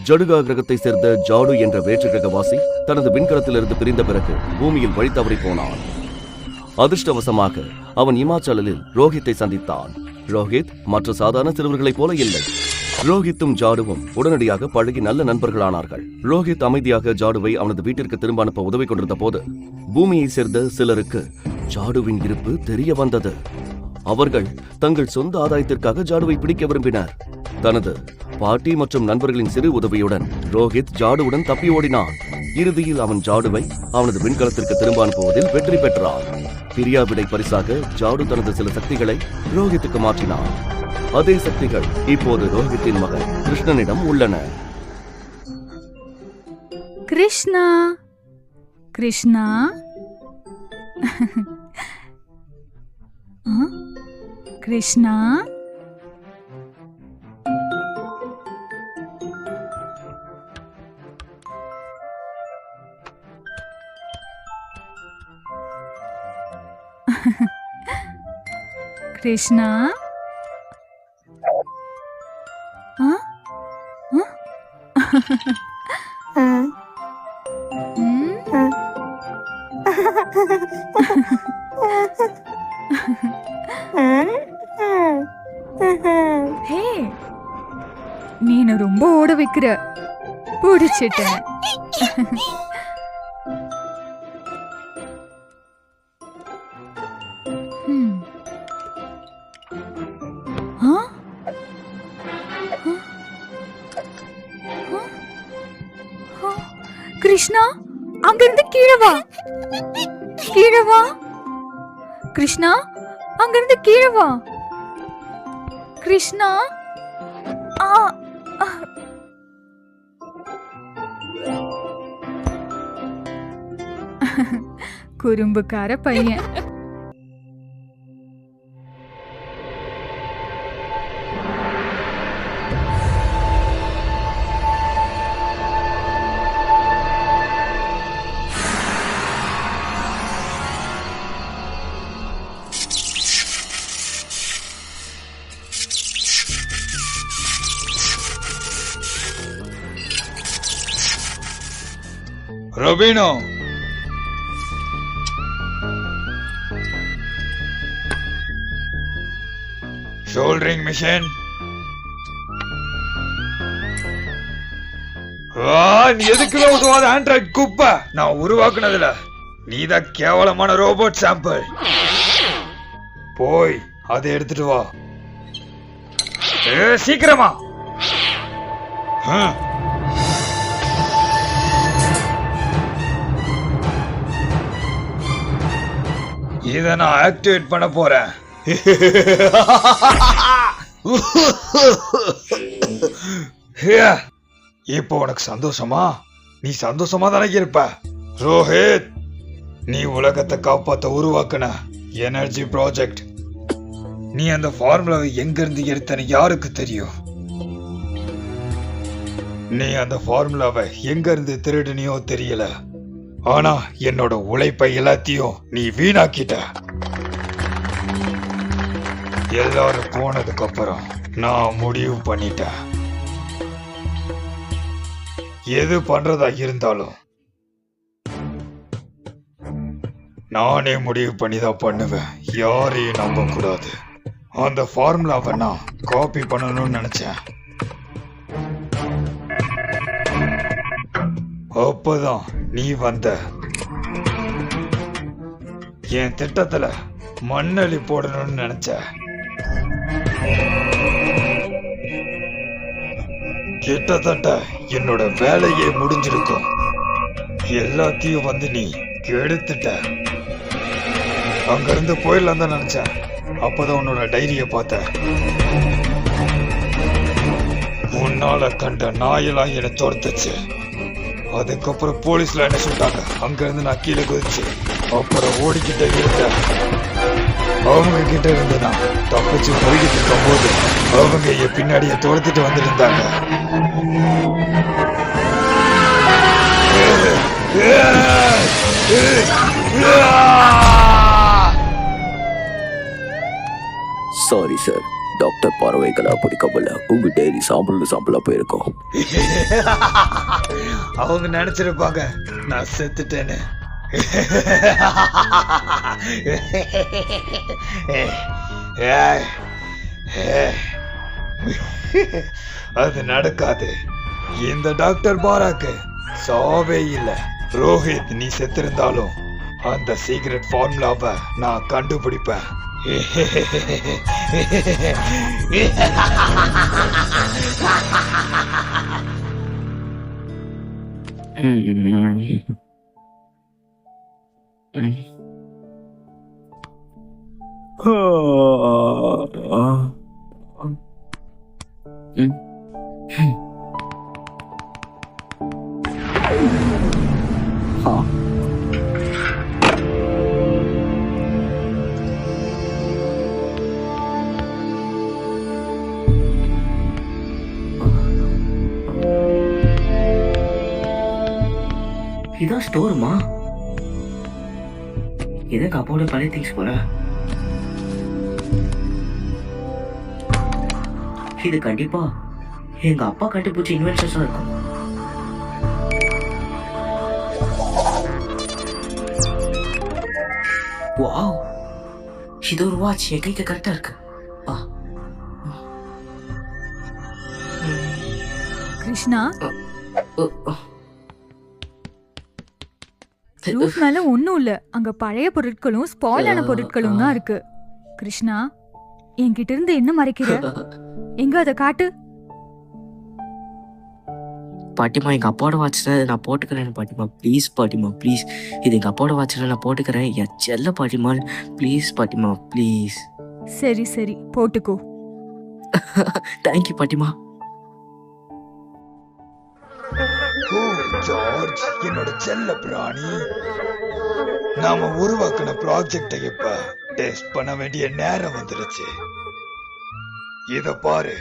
ஜடுகா கிரகத்தை சேர்ந்த ஜாடு என்ற வேற்று கிரகவாசி தனது விண்கலத்திலிருந்து பிரிந்த பிறகு பூமியில் வழி தவறி போனான். அதிர்ஷ்டவசமாக அவன் இமாச்சலில் ரோஹித்தை சந்தித்தான். ரோஹித் மற்ற சாதாரண சிறுவர்களைப் போல இல்லை. ரோஹித்தும் ஜாடுவும் உடனடியாக பழகி நல்ல நண்பர்களானார்கள். ரோஹித் அமைதியாக ஜாடுவை அவனது வீட்டிற்கு திரும்ப அனுப்ப உதவி கொண்டிருந்த போது பூமியை சேர்ந்த சிலருக்கு ஜாடுவின் இருப்பு தெரிய வந்தது. அவர்கள் தங்கள் சொந்த ஆதாயத்திற்காக ஜாடுவை பிடிக்க விரும்பினர். தனது பாட்டி மற்றும் நண்பர்களின் சிறு உதவியுடன் ரோஹித் ஜாடுவுடன் தப்பி ஓடினான். இறுதியில் அவன் ஜாடுவை அவனது விண்கலத்திற்கு திரும்ப அனுப்புவதில் வெற்றி பெற்றான். பிரியாவிடை பரிசாக ஜாடு தனது சில சக்திகளை ரோஹித்துக்கு மாற்றினான். அதே சக்திகள் இப்போது ரோஹித்தின் மகன் கிருஷ்ணனிடம் உள்ளன. கிருஷ்ணா, கிருஷ்ணா, கிருஷ்ணா, கிருஷ்ணா, ஹே, நீன ரொம்ப ஓட வைக்கிற. பிடிச்சிட்டேன். கிருஷ்ணா, அங்கிருந்து கீழே வா. கீழே வா கிருஷ்ணா, அங்கிருந்து கீழே வா. கிருஷ்ணா, குறும்புக்கார பையன். Robino, shouldering mission. நீ எதுக்குள்ள உதவாத ஆண்ட்ராய்ட் குப்பை? நான் உருவாக்குனதுல நீதான் கேவலமான ரோபோட் சாம்பிள். போய் அதை எடுத்துட்டு வா. சீக்கிரமா. இத நான் ஆக்டிவேட் பண்ண போறேன். இப்போ உனக்கு சந்தோஷமா? நீ சந்தோஷமா தானே இருப்ப. ரோஹித், நீ உலகத்தை காப்பாத்த உருவாக்குன எனர்ஜி ப்ராஜெக்ட். நீ அந்த ஃபார்முலாவை எங்க இருந்து எடுத்தன யாருக்கு தெரியும்? நீ அந்த ஃபார்முலாவை எங்க இருந்து திருடுனியோ தெரியல. ஆனா என்னோட உழைப்பை எல்லாத்தையும் நீ வீணாக்கிட்ட. எல்லாரும் போனதுக்கு அப்புறம் நான் முடிவு பண்ணிட்டேன். எது பண்றதா இருந்தாலும் நானே முடிவு பண்ணிதான் பண்ணுவேன். யாரையும் நம்ப கூடாது. அந்த ஃபார்முலாவை நான் காப்பி பண்ணணும்னு நினைச்சேன். அப்பதான் நீ வந்த. என் திட்டத்துல மண்ணலி போடணும்னு நினைச்ச. கிட்டத்தட்ட என்னோட வேலையே முடிஞ்சிருக்கும். எல்லாத்தையும் வந்து நீ கெடுத்துட்ட. அங்க இருந்து போயிடலாம் தான் நினைச்சேன். அப்பதான் உன்னோட டைரிய பார்த்த. முன்னால கண்ட நாயெல்லாம் என்னை துரத்துச்சு. அதுக்கப்புறம் போலீஸ்ல என்ன சொல்லிட்டாங்க. அங்க இருந்து நான் கீழே குதிச்சு அப்புறம் ஓடிக்கிட்டே இருந்தேன். அவங்க கிட்ட இருந்து நான் தப்பிச்சு போய்கிட்டு இருக்கும் போது அவங்க என் பின்னாடியே துரத்திட்டு வந்துட்டு இருந்தாங்க. சாரி சார், டாக்டர் பறவைகளா பிடிக்கவில்லை, உங்க டைரி சாம்பலா போயிருக்கோம். அவங்க நினைச்சிருப்பாங்க நான் செத்துட்டேன்னு. அது நடக்காது. இந்த டாக்டர் பாராக்கு சாவே இல்ல. ரோஹித், நீ செத்திருந்தாலும் அந்த சீக்ரெட் ஃபார்முலாவை நான் கண்டுபிடிப்பேன். இதான் ஸ்டோருமா? எதுக்கு அப்பாவோட பழைய திங்ஸ் போல? இது கண்டிப்பா எங்க அப்பா கண்டுபிடிச்ச இன்வென்ஷன்ஸா இருக்கும். வாவ், இது ஒரு வாட்ச் என் கைக்கு கரெக்டா இருக்கு. கிருஷ்ணா, ரூஃப் மேல ஒண்ணும் இல்ல. அங்க பழைய பொருட்களும் ஸ்பாயில் ஆன பொருட்களும் தான் இருக்கு. கிருஷ்ணா, என்கிட்ட இருந்து என்ன மறைக்கிற? எங்க அதை காட்டு. பாட்டிமா, எங்க அப்பாவோட வாட்ச்ல நான் போட்டுக்கிறேன் பாட்டிமா, ப்ளீஸ் பாட்டிமா, ப்ளீஸ். இது எங்க அப்பாவோட வாட்ச்ல நான் போட்டுக்கிறேன். என் செல்ல பாட்டிமா, ப்ளீஸ் பாட்டிமா, ப்ளீஸ். சரி சரி, போட்டுக்கோ. தேங்க்யூ பாட்டிமா. ஜார்ஜ், என்னோட செல்ல பிராணி, நாம உருவாக்கின ப்ராஜெக்டை இப்ப டெஸ்ட் பண்ண வேண்டிய நேரம் வந்துருச்சு. இத பாரு,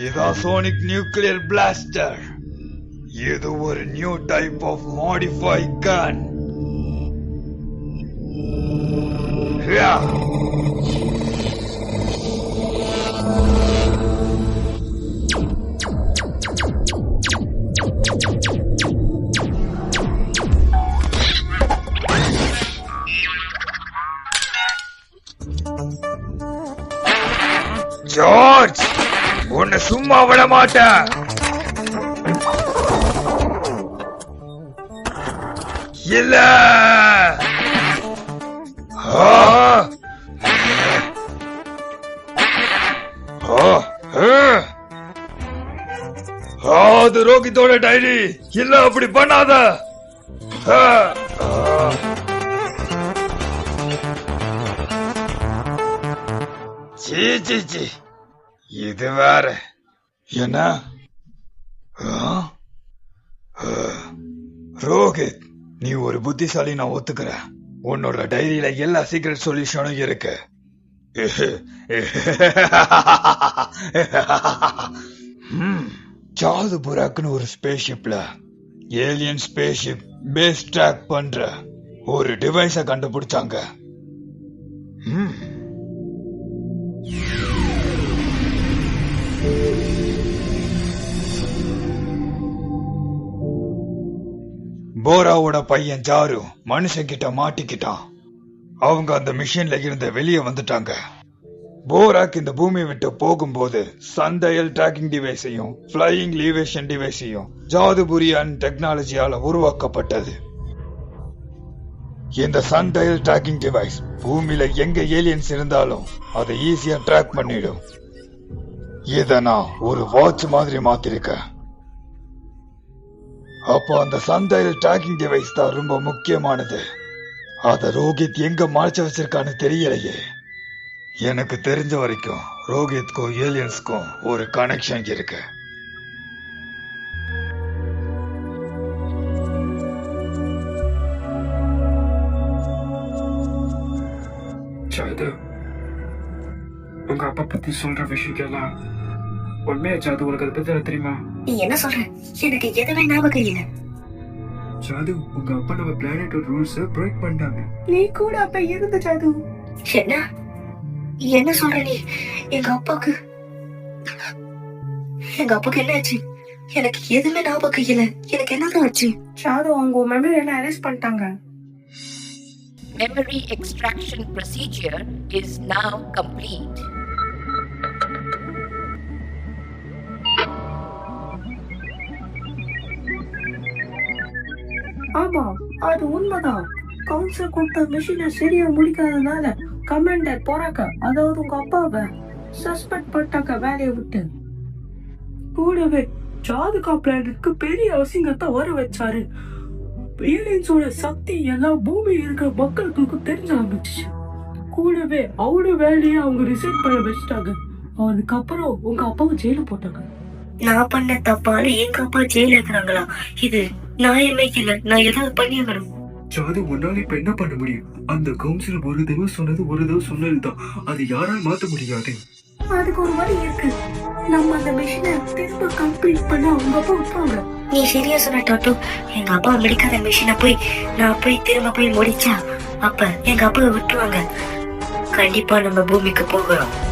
இதான் சோனிக் நியூக்ளியர் பிளாஸ்டர். இது ஒரு new type of modify gun. George, உன்னை சும்மா விட மாட்டேன். இல்ல, அது ரோகித்தோட டைரி. இல்ல, அப்படி பண்ணாத. சீ, இது வேற என்ன? ரோஹித், நீ ஒரு புத்திசாலி, நான் ஒத்துக்கிறேன். உன்னோட டைரியில எல்லா சீக்ரெட் சொல்யூஷனும் இருக்கு. ஜாது புராக்குன்னு ஒரு ஸ்பேஸ்ஷிப்ல ஏலியன் ஸ்பேஸ்ஷிப் பேஸ் ட்ராக் பண்ற ஒரு டிவைஸ கண்டுபிடிச்சாங்க. போராவோட பையன் ஜாரு மனுஷங்கிட்ட மாட்டிக்கிட்டான். அவங்க அந்த மிஷின்ல இருந்த வெளியே வந்துட்டாங்க. போராக் இந்த பூமியை விட்டு போகும்போது சந்தையல் டிராக்கிங் டிவைஸையும் பிளையிங் லீவேஷன் டிவைஸையும் ஜாதுபுரியான் டெக்னாலஜியால உருவாக்கப்பட்டது. இந்த சந்தையல் டிராக்கிங் டிவைஸ் பூமியில எங்க ஏலியன்ஸ் இருந்தாலும் அதை ஈஸியா ட்ராக் பண்ணிடும். இத நான் ஒரு வாட்ச் மாதிரி மாத்திருக்கேன். அப்போ அந்த சந்தையில் டிராக்கிங் டிவைஸ் தான் ரொம்ப முக்கியமானது. அத ரோஹித் எங்க மறைச்சு வச்சிருக்கான்னு தெரியலையே. எனக்கு தெரிஞ்ச வரைக்கும் ரோஹித்க்கும் ஏலியன்ஸ்க்கும் ஒரு கனெக்ஷன் இருக்கு. உங்க அப்பா பத்தி சொல்ற விஷயங்கள்லாம் உண்மையா ஜாது? உனக்கு அதை பத்தி தெரியுமா? நீ என்ன சொல்ற? எனக்கு எதுவே ஞாபகம் இல்ல. ஜாது, உங்க அப்பா நம்ம பிளானட்டோட ரூல்ஸ் பிரேக் பண்ணிட்டாங்க. நீ கூட அப்ப இருந்த ஜாது. என்ன? என்ன சொல்ற நீ? எங்க அப்பாக்கு என்ன ஆச்சு? எனக்கு எதுவுமே ஞாபகம் இல்ல. எனக்கு என்னதான் ஆச்சு? ஷாது அவங்க மெமரி எல்லாம் அரெஸ்ட் பண்ணிட்டாங்க. Memory extraction procedure is now complete. ஆமா, அது உண்மைதான். கவுன்சில் கொடுத்த மிஷினை சரியா முடிக்காதனால கமாண்டர் போறாக்க, அதாவது உங்க அப்பாவை சஸ்பெண்ட் பண்ணிட்டாங்க வேலையை விட்டு. கூடவே ஜாதுகா பிளானட்க்கு பெரிய அசிங்கத்தை வர வச்சாரு. ஏலியன்ஸோட சக்தி எல்லாம் பூமி இருக்கிற மக்களுக்கு தெரிஞ்ச ஆரம்பிச்சு. கூடவே அவரோட வேலையை அவங்க ரிசைன் பண்ண வச்சுட்டாங்க. அதுக்கப்புறம் உங்க அப்பாவை ஜெயில போட்டாங்க. நான் பண்ண தப்பால எங்க அப்பா ஜெயில இருக்கிறாங்களா? இது நியாயமே இல்ல. நான் ஏதாவது பண்ணியாகணும். ஜாது உன்னால இப்ப என்ன பண்ண முடியும்? அந்த கவுன்சில் ஒரு தடவை சொன்னதுதான். அது யாரால் மாத்த முடியாது. அதுக்கு ஒரு வழி இருக்கு. நம்ம அந்த மிஷினை திரும்ப கம்ப்ளீட் பண்ண அவங்க அப்பா விட்டுருவாங்க. நீ சரியா சொன்ன டாட்டு. எங்க அப்பா முடிக்காத மிஷினை நான் திரும்ப போய் முடிச்சா அப்ப எங்க அப்பாவை விட்டுருவாங்க. கண்டிப்பா நம்ம பூமிக்கு போகிறோம்.